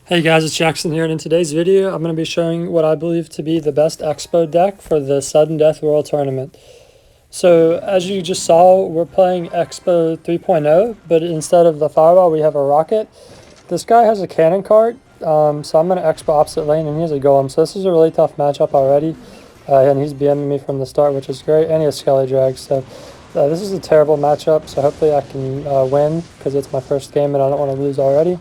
Hey guys, it's Jackson here, and in today's video, I'm going to be showing what I believe to be the best Expo deck for the Sudden Death Royal Tournament. So, as you just saw, we're playing Expo 3.0, but instead of the Fireball, we have a Rocket. This guy has a Cannon Cart, so I'm going to Expo opposite lane, and he has a Golem. So this is a really tough matchup already, and he's BMing me from the start, which is great, and he has Skelly Drag, so this is a terrible matchup, so hopefully I can win, because it's my first game, and I don't want to lose already.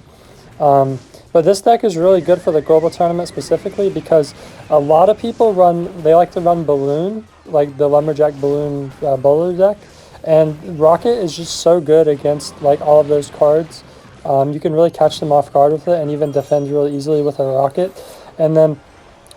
But this deck is really good for the global tournament specifically because a lot of people they like to run Balloon, like the Lumberjack Balloon bowler deck. And Rocket is just so good against like all of those cards. You can really catch them off guard with it and even defend really easily with a Rocket. And then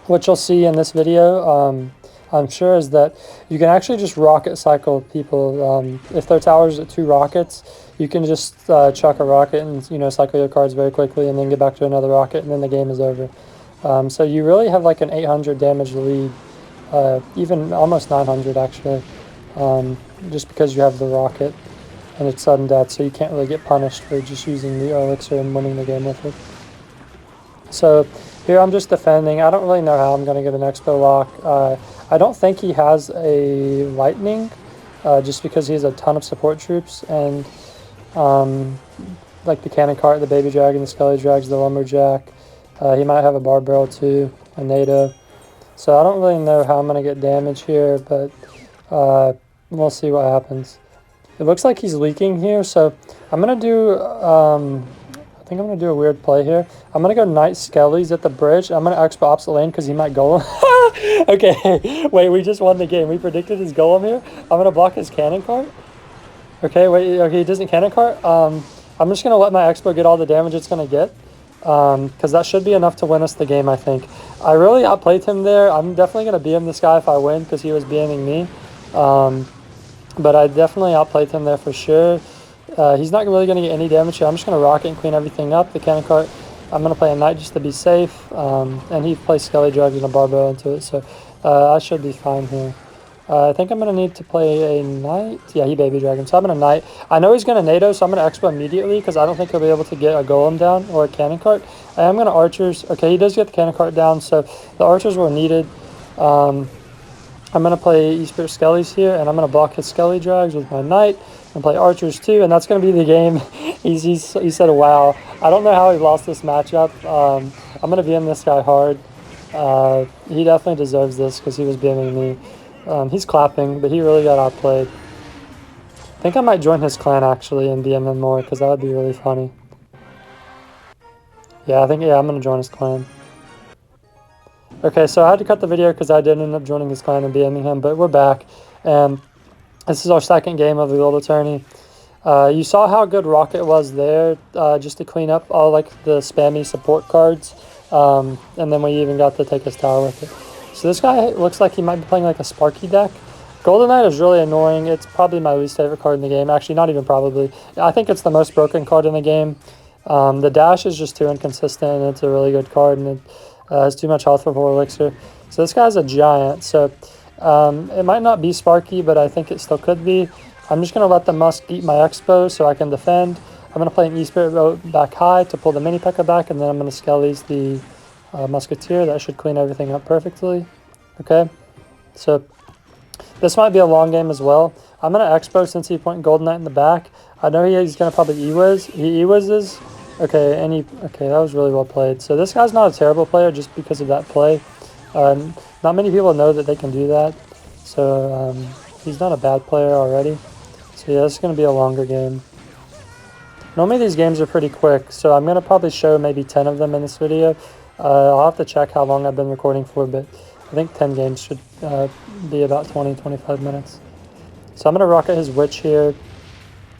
what you'll see in this video, I'm sure, is that you can actually just rocket cycle people. If their tower's at 2 rockets, you can just chuck a rocket and cycle your cards very quickly and then get back to another rocket and then the game is over. So you really have like an 800 damage lead, even almost 900 actually, just because you have the rocket and it's sudden death, so you can't really get punished for just using the elixir and winning the game with it. So here I'm just defending. I don't really know how I'm going to get an Expo lock. I don't think he has a lightning, just because he has a ton of support troops and like the Cannon Cart, the Baby Dragon, the Skelly Drags, the Lumberjack. He might have a Bar Barrel too, a NATO. So I don't really know how I'm going to get damage here, but we'll see what happens. It looks like he's leaking here, so I'm going to do, I think I'm going to do a weird play here. I'm going to go Knight Skellies at the bridge. I'm going to Expo opposite lane because he might Golem. Okay, wait, we just won the game. We predicted his Golem here. I'm going to block his Cannon Cart. Okay, wait, okay, he doesn't Cannon Cart. I'm just going to let my Expo get all the damage it's going to get, because that should be enough to win us the game, I think. I really outplayed him there. I'm definitely going to BM this guy if I win because he was BMing me. But I definitely outplayed him there for sure. He's not really going to get any damage here. I'm just going to Rocket and clean everything up. The Cannon Cart, I'm going to play a Knight just to be safe. And he plays Skelly Drag and a Barbell into it, so I should be fine here. I think I'm going to need to play a Knight. Yeah, he Baby Dragon, so I'm going to Knight. I know he's going to NATO, so I'm going to Expo immediately because I don't think he'll be able to get a Golem down or a Cannon Cart. I am going to Archers. Okay, he does get the Cannon Cart down, so the Archers were needed. I'm going to play E-Spirit Skellies here, and I'm going to block his Skelly Drags with my Knight and play Archers too, and that's going to be the game. He said, wow. I don't know how he lost this matchup. I'm going to BM this guy hard. He definitely deserves this because he was BMing me. He's clapping, but he really got outplayed. I think I might join his clan actually and BM him more because that would be really funny. Yeah, I'm going to join his clan. Okay, so I had to cut the video because I did end up joining his clan and BMing him, but we're back. And this is our second game of the Global Tourney. You saw how good Rocket was there, just to clean up all like the spammy support cards. And then we even got to take his tower with it. So this guy looks like he might be playing like a Sparky deck. Golden Knight is really annoying. It's probably my least favorite card in the game. Actually, not even probably. I think it's the most broken card in the game. The dash is just too inconsistent, and it's a really good card, and it has too much health for 4 elixir. So this guy's a giant, so it might not be Sparky, but I think it still could be. I'm just going to let the Musk eat my Expo so I can defend. I'm going to play an E-Spirit back high to pull the Mini P.E.K.K.A back, and then I'm going to Skellies the Musketeer. That should clean everything up perfectly. Okay, so this might be a long game as well. I'm going to Expo since he put Golden Knight in the back. I know he's going to probably E-Wiz. He E-Wizzes. Okay, okay, that was really well played. So this guy's not a terrible player just because of that play. Not many people know that they can do that. So he's not a bad player already. So yeah, this is going to be a longer game. Normally these games are pretty quick, so I'm going to probably show maybe 10 of them in this video. I'll have to check how long I've been recording for, but I think 10 games should be about 20-25 minutes. So I'm going to Rocket his Witch here.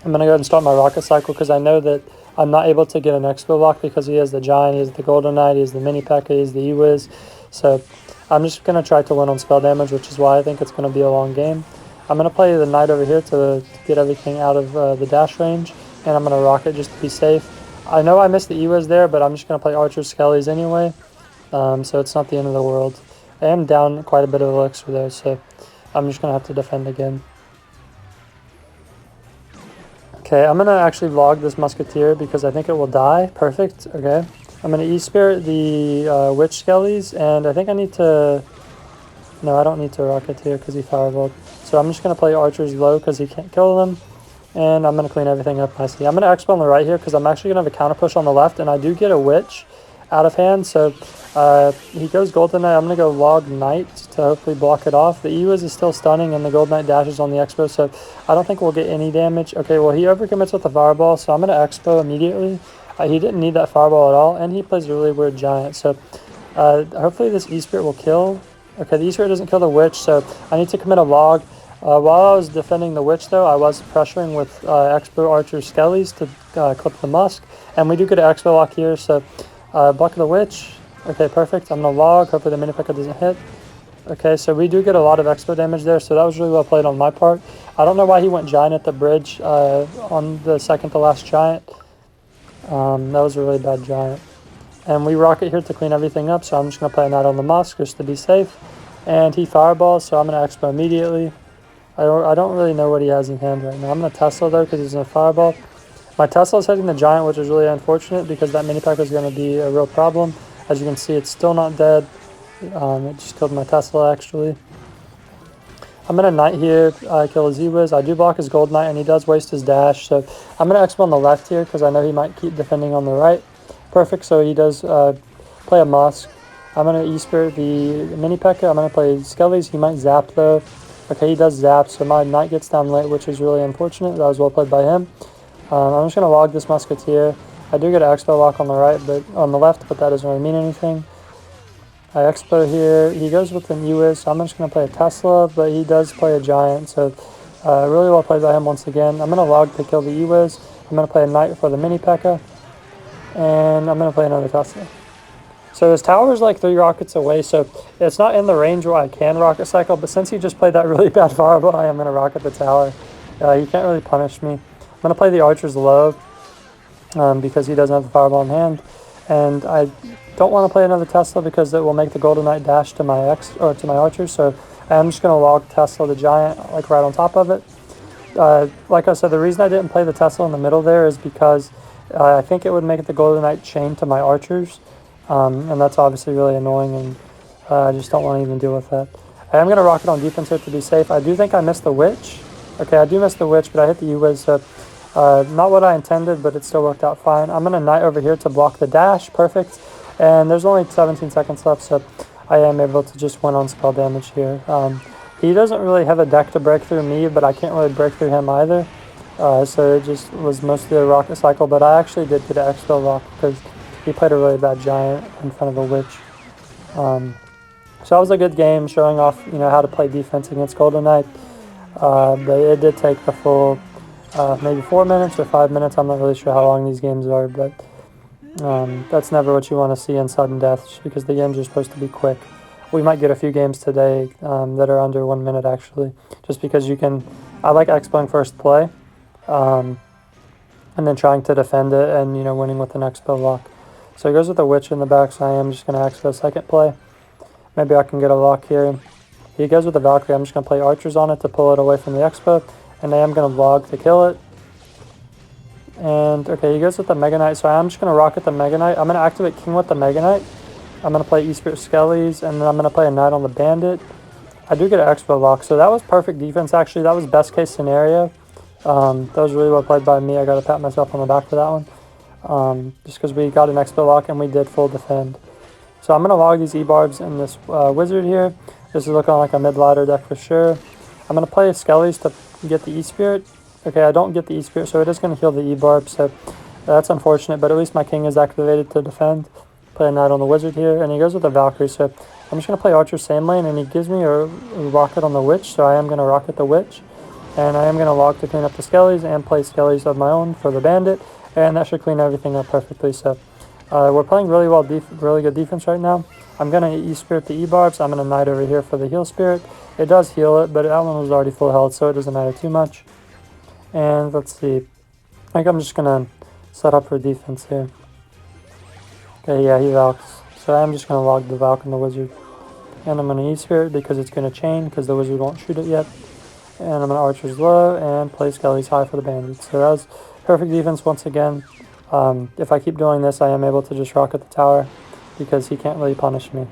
I'm going to go ahead and start my Rocket cycle because I know that I'm not able to get an Expo lock because he has the Giant, he has the Golden Knight, he has the Mini P.E.K.K.A, he has the E-Wiz. So I'm just going to try to win on spell damage, which is why I think it's going to be a long game. I'm going to play the Knight over here to get everything out of the dash range, and I'm going to Rocket just to be safe. I know I missed the E-Wiz there, but I'm just going to play Archers Skellies anyway, so it's not the end of the world. I am down quite a bit of elixir there, so I'm just going to have to defend again. Okay, I'm going to actually log this Musketeer because I think it will die. Perfect. Okay. I'm going to E-Spirit the Witch Skellies, and I think I need to... No, I don't need to Rocket here because he Fireballed. So I'm just going to play Archers low because he can't kill them. And I'm going to clean everything up nicely. I'm going to Expo on the right here because I'm actually going to have a counter push on the left. And I do get a Witch out of hand. So he goes Golden Knight. I'm going to go Log Knight to hopefully block it off. The Ewiz is still stunning and the Gold Knight dashes on the Expo. So I don't think we'll get any damage. Okay, well he overcommits with the Fireball. So I'm going to Expo immediately. He didn't need that Fireball at all. And he plays a really weird Giant. So hopefully this E-Spirit will kill. Okay, the E-Spirit doesn't kill the Witch. So I need to commit a Log. While I was defending the Witch, though, I was pressuring with Expo Archer Skellies to clip the Musk. And we do get an Expo lock here, so block the Witch. Okay, perfect. I'm going to Log. Hopefully the Mini P.E.K.K.A doesn't hit. Okay, so we do get a lot of Expo damage there, so that was really well played on my part. I don't know why he went Giant at the bridge on the second to last Giant. That was a really bad Giant. And we Rocket here to clean everything up, so I'm just going to play a Knight on the Musk just to be safe. And he Fireballs, so I'm going to Expo immediately. I don't really know what he has in hand right now. I'm going to Tesla, though, because he's in a Fireball. My Tesla is hitting the Giant, which is really unfortunate because that Mini P.E.K.K.A is going to be a real problem. As you can see, it's still not dead. It just killed my Tesla, actually. I'm going to Knight here, kill his E-Wiz. I do block his Gold Knight, and he does waste his dash. So I'm going to Expo on the left here because I know he might keep defending on the right. Perfect, so he does play a Musk. I'm going to E-Spirit the Mini P.E.K.K.A. I'm going to play Skellies. He might Zap, though. Okay, he does Zap, so my Knight gets down late, which is really unfortunate. That was well played by him. I'm just going to Log this Musketeer. I do get an Expo lock on the right, but on the left, but that doesn't really mean anything. I Expo here. He goes with an E-Wiz, so I'm just going to play a Tesla, but he does play a Giant, so really well played by him once again. I'm going to Log to kill the E-Wiz. I'm going to play a Knight for the Mini P.E.K.K.A. And I'm going to play another Tesla. So his tower is like 3 rockets away, so it's not in the range where I can rocket cycle, but since he just played that really bad Fireball, I am going to rocket the tower. He can't really punish me. I'm going to play the Archers low because he doesn't have the Fireball in hand. And I don't want to play another Tesla because it will make the Golden Knight dash to my Archers, so I'm just going to Log Tesla the Giant like right on top of it. Like I said, the reason I didn't play the Tesla in the middle there is because I think it would make the Golden Knight chain to my Archers. And that's obviously really annoying, and I just don't want to even deal with that. I am going to Rocket on defense here to be safe. I do think I missed the Witch. Okay, I do miss the Witch, but I hit the U-Wiz, so not what I intended, but it still worked out fine. I'm going to Knight over here to block the dash. Perfect. And there's only 17 seconds left, so I am able to just win on spell damage here. He doesn't really have a deck to break through me, but I can't really break through him either. So it just was mostly a Rocket cycle, but I actually did get an Expo lock because he played a really bad Giant in front of a Witch. So that was a good game, showing off, how to play defense against Golden Knight. But it did take the full maybe 4 minutes or 5 minutes. I'm not really sure how long these games are, but that's never what you want to see in sudden death, just because the games are supposed to be quick. We might get a few games today that are under 1 minute, actually, just because you can... I like Expoing first play, and then trying to defend it and, winning with an Expo lock. So he goes with a Witch in the back, so I am just going to Expo second play. Maybe I can get a lock here. He goes with the Valkyrie. I'm just going to play Archers on it to pull it away from the Expo. And I am going to Log to kill it. And, okay, he goes with the Mega Knight, so I'm just going to Rocket the Mega Knight. I'm going to activate King with the Mega Knight. I'm going to play E-Spirit Skellies, and then I'm going to play a Knight on the Bandit. I do get an Expo lock, so that was perfect defense, actually. That was best case scenario. That was really well played by me. I got to pat myself on the back for that one. Just because we got an Expo lock and we did full defend. So I'm going to Log these E-Barbs in this Wizard here. This is looking like a mid-ladder deck for sure. I'm going to play Skellies to get the E-Spirit. Okay, I don't get the E-Spirit, so it is going to heal the E-Barb, so that's unfortunate, but at least my King is activated to defend. Play a Knight on the Wizard here, and he goes with the Valkyrie, so I'm just going to play Archer same lane, and he gives me a Rocket on the Witch, so I am going to Rocket the Witch. And I am going to Log to clean up the Skellies and play Skellies of my own for the Bandit. And that should clean everything up perfectly. So we're playing really good defense right now. I'm going to E-Spirit the E-Barbs. I'm going to Knight over here for the Heal Spirit. It does heal it, but that one was already full health, so it doesn't matter too much. And let's see. I think I'm just going to set up for defense here. Okay, yeah, he Valks. So I'm just going to Log the Valk and the Wizard. And I'm going to E-Spirit because it's going to chain because the Wizard won't shoot it yet. And I'm going to Archers low and play Skellies high for the Bandits. So that was perfect defense once again. If I keep doing this, I am able to just rocket the tower because he can't really punish me.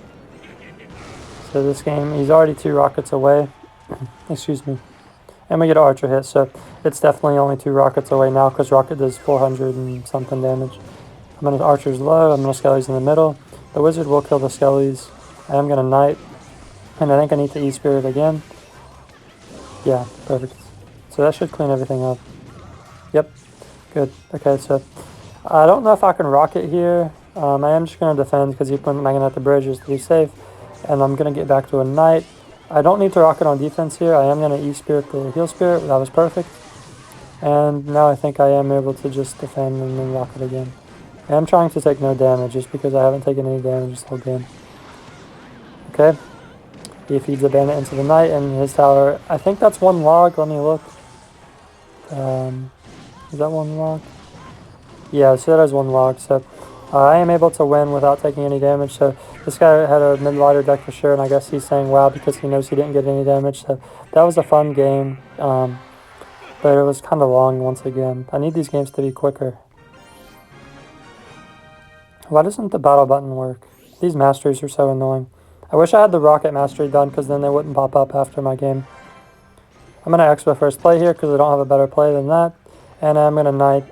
So this game, he's already 2 rockets away. Excuse me. And we get an archer hit, so it's definitely only 2 rockets away now because rocket does 400 and something damage. I'm going to archer's low, I'm going to skellies in the middle. The wizard will kill the skellies. I am going to knight. And I think I need to E-spirit again. Yeah, perfect. So that should clean everything up. Yep, good. Okay, so I don't know if I can rocket here. I am just going to defend because he put Megan at the bridge just to be safe. And I'm going to get back to a knight. I don't need to rocket on defense here. I am going to E-spirit the heal spirit. That was perfect. And now I think I am able to just defend and then rocket again. I am trying to take no damage just because I haven't taken any damage this whole game. Okay. He feeds a bandit into the knight and his tower. I think that's 1 log. Let me look. Is that 1 log? Yeah, so that is 1 log. So I am able to win without taking any damage. So this guy had a mid-lighter deck for sure, and I guess he's saying wow because he knows he didn't get any damage. So that was a fun game, but it was kind of long once again. I need these games to be quicker. Why doesn't the battle button work? These masteries are so annoying. I wish I had the rocket mastery done because then they wouldn't pop up after my game. I'm going to Expo first play here because I don't have a better play than that. And I'm going to knight.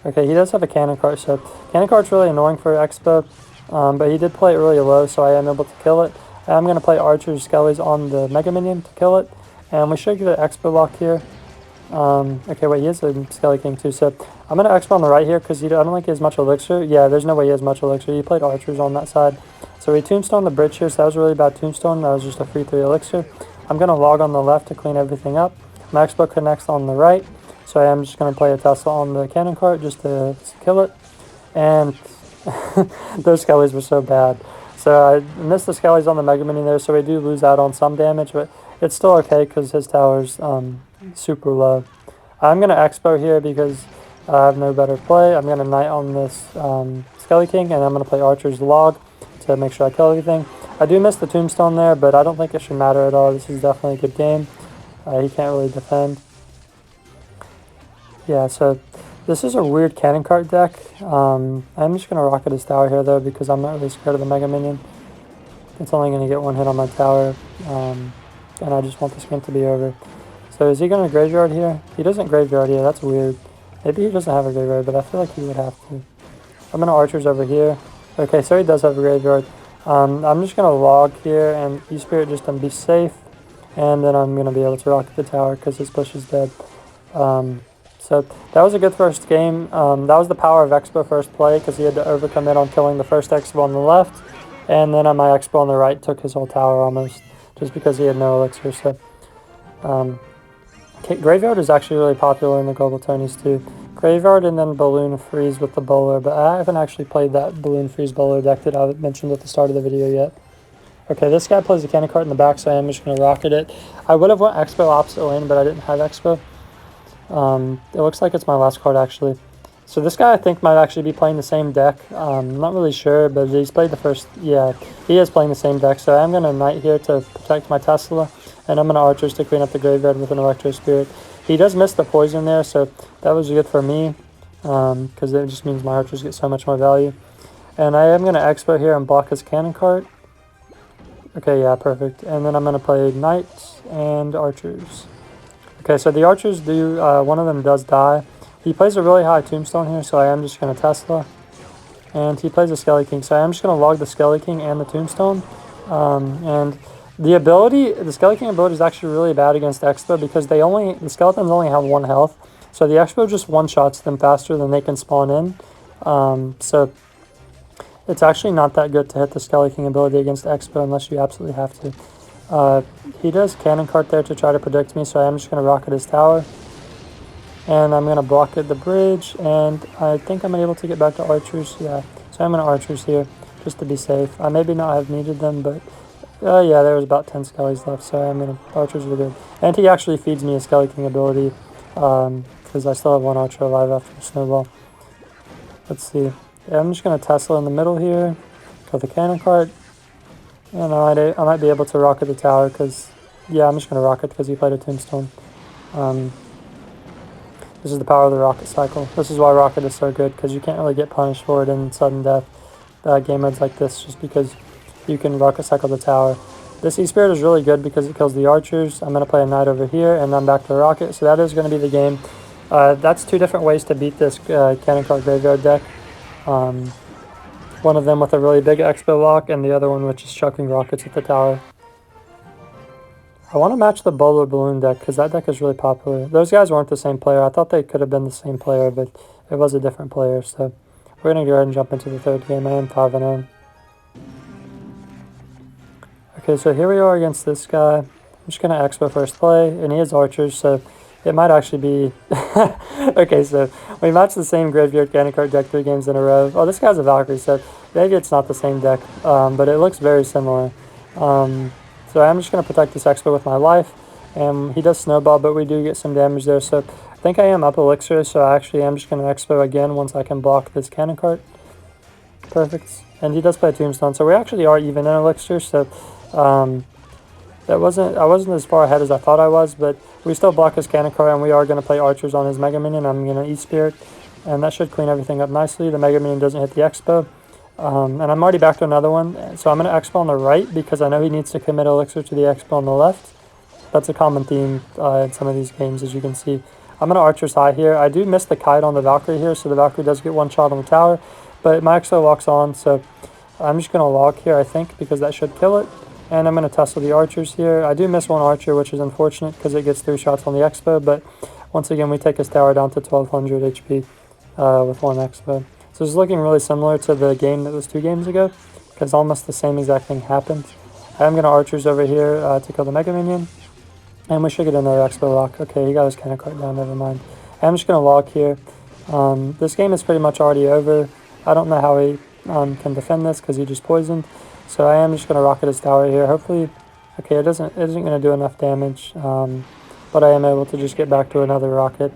Okay, he does have a cannon cart, so cannon cart's really annoying for Expo, but he did play it really low, so I am able to kill it. I'm going to play archers, skellies on the Mega Minion to kill it, and we should get an Expo lock here. Okay, wait, he has a Skelly King too, so I'm going to Expo on the right here because I don't think he has much elixir. Yeah, there's no way he has much elixir. He played archers on that side. So he tombstone the bridge here, so that was a really bad tombstone. That was just a free 3 elixir. I'm going to log on the left to clean everything up. My Expo connects on the right. So I am just going to play a Tesla on the cannon cart just to kill it. And those skellies were so bad. So I missed the skellies on the Mega Mini there, so we do lose out on some damage, but it's still okay because his tower's super low. I'm going to Expo here because I have no better play. I'm going to knight on this Skelly King, and I'm going to play Archer's Log to make sure I kill everything. I do miss the tombstone there, but I don't think it should matter at all. This is definitely a good game. He can't really defend. Yeah, so this is a weird cannon cart deck. I'm just going to rocket his tower here, though, because I'm not really scared of the Mega Minion. It's only going to get 1 hit on my tower, and I just want this game to be over. So is he going to graveyard here? He doesn't graveyard here. That's weird. Maybe he doesn't have a graveyard, but I feel like he would have to. I'm going to archers over here. Okay, so he does have a graveyard. I'm just going to log here and E-Spirit just to be safe. And then I'm going to be able to rocket the tower because his push is dead. So that was a good first game. That was the power of Expo first play because he had to overcome it on killing the first Expo on the left. And then on my Expo on the right took his whole tower almost just because he had no elixir. So Graveyard is actually really popular in the global tourneys too. Graveyard and then Balloon Freeze with the bowler, but I haven't actually played that Balloon Freeze bowler deck that I mentioned at the start of the video yet. Okay, this guy plays the cannon cart in the back, so I am just going to rocket it. I would have went Expo opposite lane, but I didn't have Expo. It looks like it's my last card actually. So this guy I think might actually be playing the same deck. I'm not really sure, but he's played the first, yeah, he is playing the same deck. So I'm going to Knight here to protect my Tesla, and I'm going to Archers to clean up the graveyard with an Electro Spirit. He does miss the poison there, so that was good for me, because it just means my Archers get so much more value. And I am going to Expo here and block his cannon cart. Okay, yeah, perfect. And then I'm going to play Knights and Archers. Okay, so the Archers do, one of them does die. He plays a really high tombstone here, so I am just going to Tesla. And he plays a Skelly King, so I am just going to log the Skelly King and the tombstone. And the ability, the Skelly King ability is actually really bad against Expo because the skeletons only have 1 health. So the Expo just one-shots them faster than they can spawn in. So it's actually not that good to hit the Skelly King ability against Expo unless you absolutely have to. He does Cannon Cart there to try to predict me, so I am just going to rocket his tower. And I'm going to block at the bridge, and I think I'm able to get back to Archers, yeah. So I'm going to Archers here, just to be safe. I maybe not have needed them, but yeah, there was about 10 Skellies left, so I'm going to, Archers were good. And he actually feeds me a Skelly King ability, because I still have 1 Archer alive after the Snowball. Let's see. Yeah, I'm just going to Tesla in the middle here, go the Cannon Cart, and I might be able to rocket the tower, because, yeah, I'm just going to rocket because he played a Tombstone. This is the power of the rocket cycle. This is why rocket is so good, because you can't really get punished for it in sudden death game modes like this, just because you can rocket cycle the tower. This E-Spirit is really good because it kills the archers. I'm going to play a knight over here, and then back to the rocket. So that is going to be the game. That's two different ways to beat this cannon card graveyard deck. One of them with a really big Expo lock, and the other one which is chucking rockets at the tower. I want to match the bowler balloon deck because that deck is really popular. Those guys weren't the same player. I thought they could have been the same player, but it was a different player. So we're going to go ahead and jump into the third game. I am 5-0. Okay, so here we are against this guy. I'm just going to Expo first play, and he has archers, so it might actually be... Okay, so we matched the same graveyard cannon card deck 3 games in a row. Oh, this guy's a Valkyrie, so maybe it's not the same deck, but it looks very similar. So I'm just going to protect this Expo with my life, and he does snowball, but we do get some damage there. So I think I am up elixir, so I actually am just going to Expo again once I can block this cannon cart. Perfect. And he does play a tombstone, so we actually are even in elixir. So I wasn't as far ahead as I thought I was, but we still block his cannon cart, and we are going to play archers on his Mega Minion. I'm going to E-Spirit, and that should clean everything up nicely. The Mega Minion doesn't hit the Expo. And I'm already back to another one, so I'm going to Expo on the right because I know he needs to commit elixir to the Expo on the left. That's a common theme in some of these games, as you can see. I'm going to Archer's High here. I do miss the kite on the Valkyrie here, so the Valkyrie does get one shot on the tower, but my Expo locks on, so I'm just going to lock here, I think, because that should kill it. And I'm going to tussle the archers here. I do miss one archer, which is unfortunate because it gets 3 shots on the Expo, but once again, we take his tower down to 1200 HP with one Expo. So it's looking really similar to the game that was 2 games ago, because almost the same exact thing happened. I'm going to archers over here to kill the Mega Minion, and we should get another Expo lock. Okay, he got his cannon cart down, never mind. I'm just going to lock here. This game is pretty much already over. I don't know how he can defend this because he just poisoned. So I am just going to rocket his tower here. Hopefully, okay, it isn't going to do enough damage, but I am able to just get back to another rocket.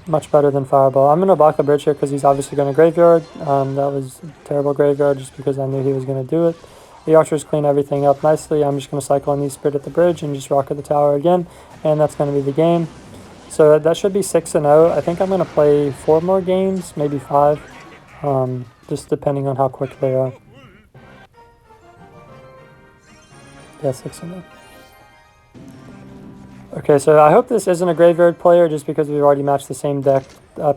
Much better than Fireball. I'm going to block the bridge here because he's obviously going to graveyard. That was a terrible graveyard just because I knew he was going to do it. The archers clean everything up nicely. I'm just going to cycle an E-Spirit at the bridge and just rocket the tower again, and that's going to be the game. So that should be 6-0. I think I'm going to play 4 more games, maybe 5, just depending on how quick they are. Yeah, 6-0. Okay, so I hope this isn't a graveyard player just because we've already matched the same deck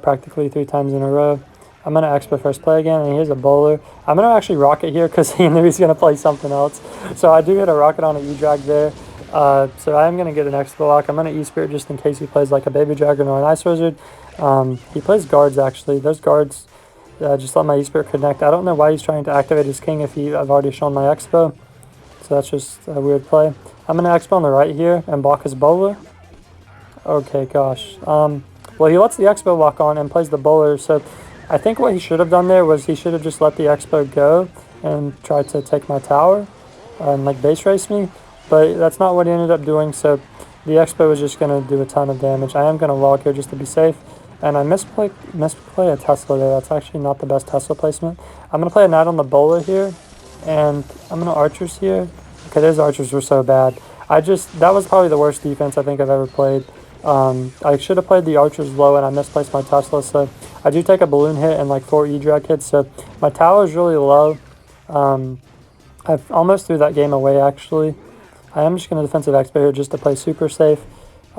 practically 3 times in a row. I'm going to Expo first play again, and here's a bowler. I'm going to actually rocket here because he knew he's going to play something else. So I do hit a rocket on an E-Drag there. So I am going to get an Expo lock. I'm going to E-Spirit just in case he plays like a Baby Dragon or an Ice Wizard. He plays guards, actually. Those guards just let my E-Spirit connect. I don't know why he's trying to activate his king if I've already shown my Expo. So that's just a weird play. I'm going to Expo on the right here and block his bowler. Okay, gosh. Well, he lets the Expo lock on and plays the bowler. So I think what he should have done there was he should have just let the Expo go and tried to take my tower and like base race me. But that's not what he ended up doing. So the Expo was just going to do a ton of damage. I am going to log here just to be safe. And I misplay a Tesla there. That's actually not the best Tesla placement. I'm going to play a knight on the bowler here. And I'm going to archers here. Okay, those archers were so bad. That was probably the worst defense I think I've ever played. I should have played the archers low and I misplaced my Tesla. So I do take a balloon hit and like 4 E-Drag hits. So my tower is really low. I've almost threw that game away actually. I am just going to defensive Expo here just to play super safe.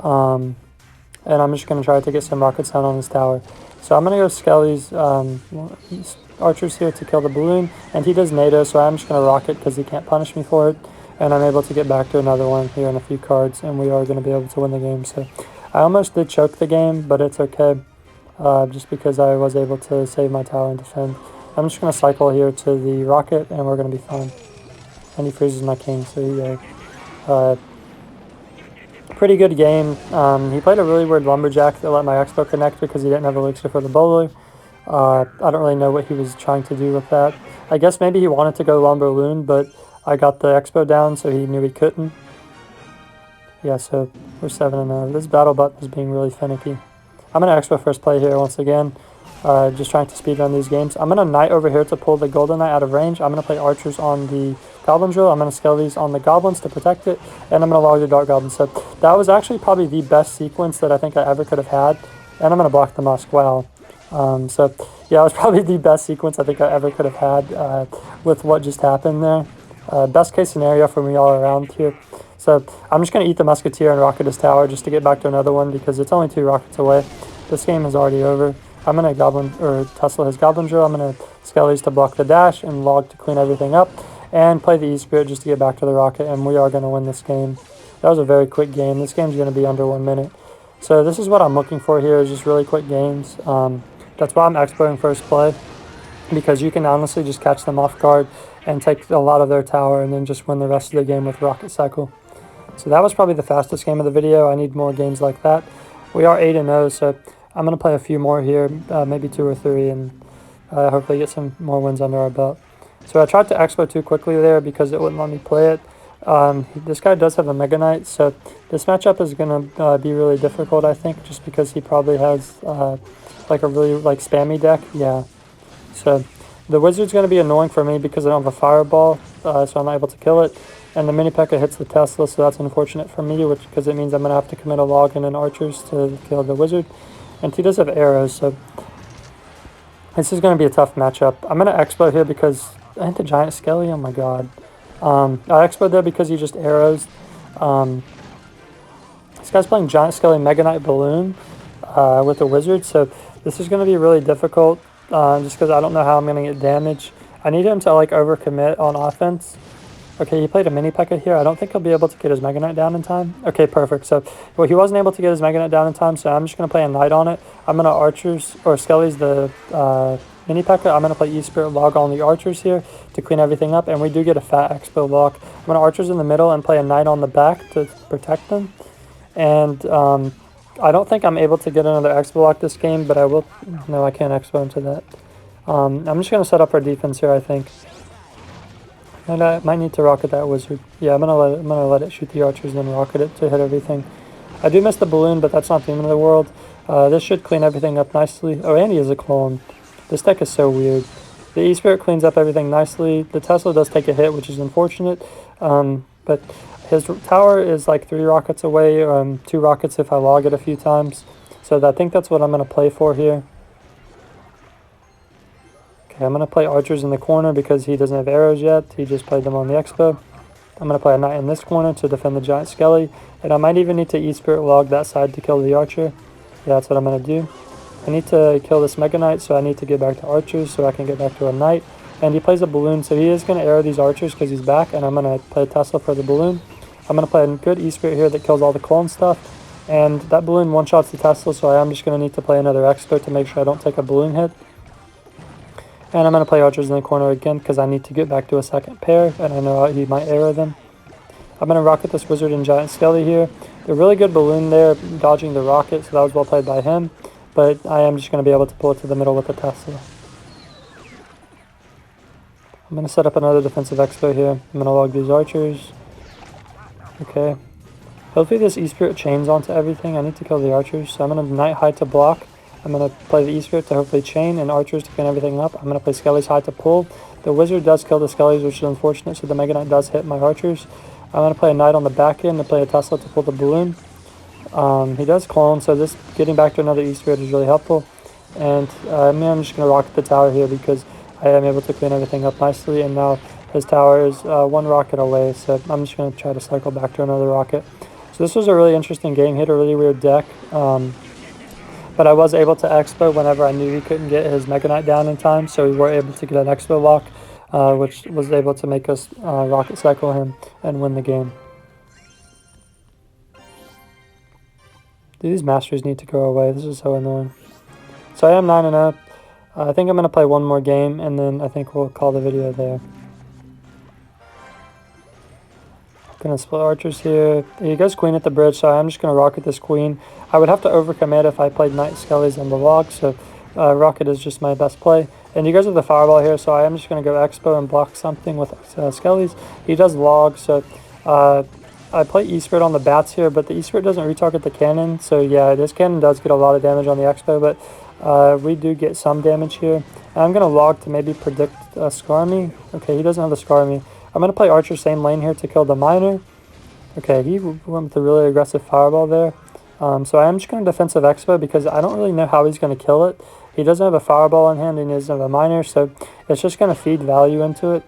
And I'm just going to try to get some rockets down on his tower. So I'm going to go Skelly's archers here to kill the balloon, and he does NATO, so I'm just going to rocket because he can't punish me for it, and I'm able to get back to another one here in a few cards, and we are going to be able to win the game. So I almost did choke the game, but it's okay, just because I was able to save my tower and defend. I'm just going to cycle here to the rocket, and we're going to be fine. And he freezes my king, so he pretty good game. He played a really weird lumberjack that let my Expo connect because he didn't have elixir for the bowler. I don't really know what he was trying to do with that. I guess maybe he wanted to go lumber loon, but I got the Expo down, so he knew he couldn't. Yeah, so we're 7-0. This battle button is being really finicky. I'm going to Expo first play here once again. just trying to speedrun these games. I'm going to Knight over here to pull the Golden Knight out of range. I'm going to play Archers on the Goblin Drill. I'm going to scale these on the Goblins to protect it, and I'm going to log the Dark Goblins. So that was actually probably the best sequence that I think I ever could have had, and I'm going to block the Musk. Wow. So yeah, it was probably the best sequence I think I ever could have had with what just happened there. Best case scenario for me all around here. So I'm just going to eat the Musketeer and rocket his tower just to get back to another one because it's only 2 rockets away. This game is already over. I'm going to Tesla his Goblin Drill. I'm going to scale these to block the dash and log to clean everything up and play the E-Spirit just to get back to the rocket, and we are going to win this game. That was a very quick game. This game's going to be under 1 minute. So this is what I'm looking for here, is just really quick games. That's why I'm expoing first play, because you can honestly just catch them off guard and take a lot of their tower and then just win the rest of the game with rocket cycle. So that was probably the fastest game of the video. I need more games like that. We are 8-0, so I'm going to play a few more here, maybe 2 or 3, and hopefully get some more wins under our belt. So I tried to expo too quickly there because it wouldn't let me play it. This guy does have a Mega Knight, so this matchup is going to be really difficult, I think, just because he probably has like a really spammy deck. Yeah. So the Wizard's going to be annoying for me because I don't have a Fireball, so I'm not able to kill it. And the Mini P.E.K.K.A. hits the Tesla, so that's unfortunate for me, because it means I'm going to have to commit a log and an Archers to kill the Wizard. And he does have arrows, so this is going to be a tough matchup. I'm going to Expo here because I hit the Giant Skelly. Oh my god. I Expo there because he just arrows. This guy's playing Giant Skelly Mega Knight Balloon with the Wizard, so this is going to be really difficult just because I don't know how I'm going to get damage. I need him to overcommit on offense. Okay, he played a Mini P.E.K.K.A. here. I don't think he'll be able to get his Mega Knight down in time. Okay, perfect. So, well, he wasn't able to get his Mega Knight down in time, so I'm just going to play a Knight on it. I'm going to Archers, or Skelly's the Mini P.E.K.K.A. I'm going to play E-Spirit log on the Archers here to clean everything up, and we do get a fat Expo lock. I'm going to Archers in the middle and play a Knight on the back to protect them. And I don't think I'm able to get another Expo lock this game, but I will. No, I can't Expo into that. I'm just going to set up our defense here, I think. And I might need to rocket that Wizard. Yeah, I'm gonna let it shoot the Archers and then rocket it to hit everything. I do miss the balloon, but that's not the end of the world. This should clean everything up nicely. Oh, and he is a clone. This deck is so weird. The E-Spirit cleans up everything nicely. The Tesla does take a hit, which is unfortunate. But his tower is like 3 rockets away, 2 rockets if I log it a few times. So I think that's what I'm gonna play for here. Okay, I'm going to play Archers in the corner because he doesn't have arrows yet. He just played them on the Expo. I'm going to play a Knight in this corner to defend the Giant Skelly. And I might even need to E-Spirit log that side to kill the Archer. Yeah, that's what I'm going to do. I need to kill this Mega Knight, so I need to get back to Archers so I can get back to a Knight. And he plays a Balloon, so he is going to arrow these Archers because he's back. And I'm going to play Tesla for the Balloon. I'm going to play a good E-Spirit here that kills all the clone stuff. And that Balloon one-shots the Tesla, so I am just going to need to play another Expo to make sure I don't take a Balloon hit. And I'm going to play Archers in the corner again because I need to get back to a second pair, and I know he might arrow them. I'm going to rocket this Wizard and Giant Skelly here. A really good Balloon there, dodging the rocket, so that was well played by him. But I am just going to be able to pull it to the middle with the Tesla. I'm going to set up another defensive Expo here. I'm going to log these Archers. Okay. Hopefully this E-Spirit chains onto everything. I need to kill the Archers, so I'm going to Knight high to block. I'm going to play the E-Spirit to hopefully chain and Archers to clean everything up. I'm going to play Skellies high to pull. The Wizard does kill the Skellies, which is unfortunate, so the Mega Knight does hit my Archers. I'm going to play a Knight on the back end and play a Tesla to pull the Balloon. He does clone, so this getting back to another E-Spirit is really helpful. And I'm just going to rocket the tower here because I am able to clean everything up nicely. And now his tower is 1 rocket away, so I'm just going to try to cycle back to another rocket. So this was a really interesting game. Hit a really weird deck. But I was able to Expo whenever I knew he couldn't get his Mega Knight down in time, so we were able to get an Expo lock, which was able to make us rocket cycle him and win the game. These Masters need to go away. This is so annoying. So I am 9-0. I think I'm going to play one more game, and then I think we'll call the video there. Going to split Archers here. He goes Queen at the bridge, so I'm just going to rocket this Queen. I would have to overcommit if I played Knight Skellies on the log, so rocket is just my best play. And you guys have the Fireball here, so I am just going to go Expo and block something with Skellies. He does log, so I play E-Spirit on the bats here, but the E-Spirit doesn't retarget the cannon, so yeah, this cannon does get a lot of damage on the Expo, but We do get some damage here. And I'm going to log to maybe predict Scar me. Okay, he doesn't have the Scar me. I'm going to play Archer same lane here to kill the Miner. Okay, he went with a really aggressive Fireball there. So I am just going to defensive Expo because I don't really know how he's going to kill it. He doesn't have a Fireball in hand and he doesn't have a Miner, so it's just going to feed value into it.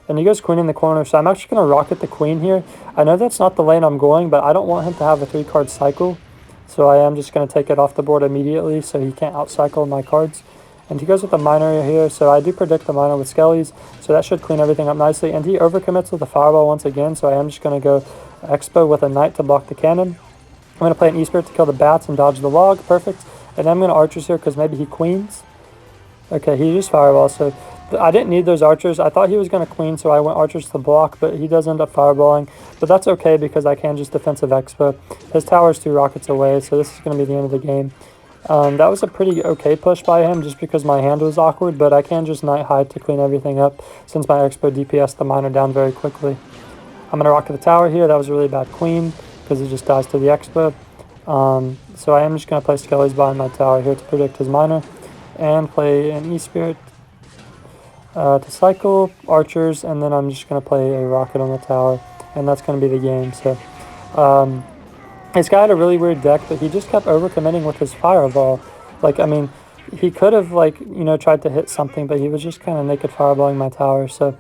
And he goes Queen in the corner, so I'm actually going to Rocket the Queen here. I know that's not the lane I'm going, but I don't want him to have a 3-card cycle. So I am just going to take it off the board immediately so he can't outcycle my cards. And he goes with the Miner here, so I do predict the Miner with Skellies, so that should clean everything up nicely. And he overcommits with the Fireball once again, so I am just going to go Expo with a Knight to block the cannon. I'm going to play an E-Spirit to kill the bats and dodge the log, perfect. And I'm going to Archers here because maybe he Queens. Okay, he used Fireball, so I didn't need those Archers. I thought he was going to Queen, so I went Archers to block, but he does end up Fireballing. But that's okay because I can just defensive Expo. His tower's 2 rockets away, so this is going to be the end of the game. That was a pretty okay push by him just because my hand was awkward, but I can just Knight Hide to clean everything up since my Expo DPS the Miner down very quickly. I'm going to rocket the tower here. That was a really bad Queen because he just dies to the Expo. So I am just going to play Skellies behind my tower here to predict his Miner and play an E-Spirit to cycle Archers, and then I'm just going to play a rocket on the tower, and that's going to be the game. So this guy had a really weird deck, but he just kept overcommitting with his Fireball. Like, I mean, he could have, like, you know, tried to hit something, but he was just kind of naked Fireballing my tower, so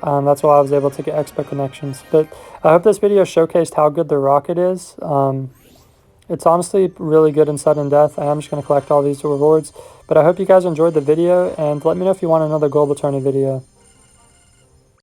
that's why I was able to get Expo connections. But I hope this video showcased how good the rocket is. It's honestly really good in sudden death. I am just going to collect all these rewards. But I hope you guys enjoyed the video, and let me know if you want another global tourney video.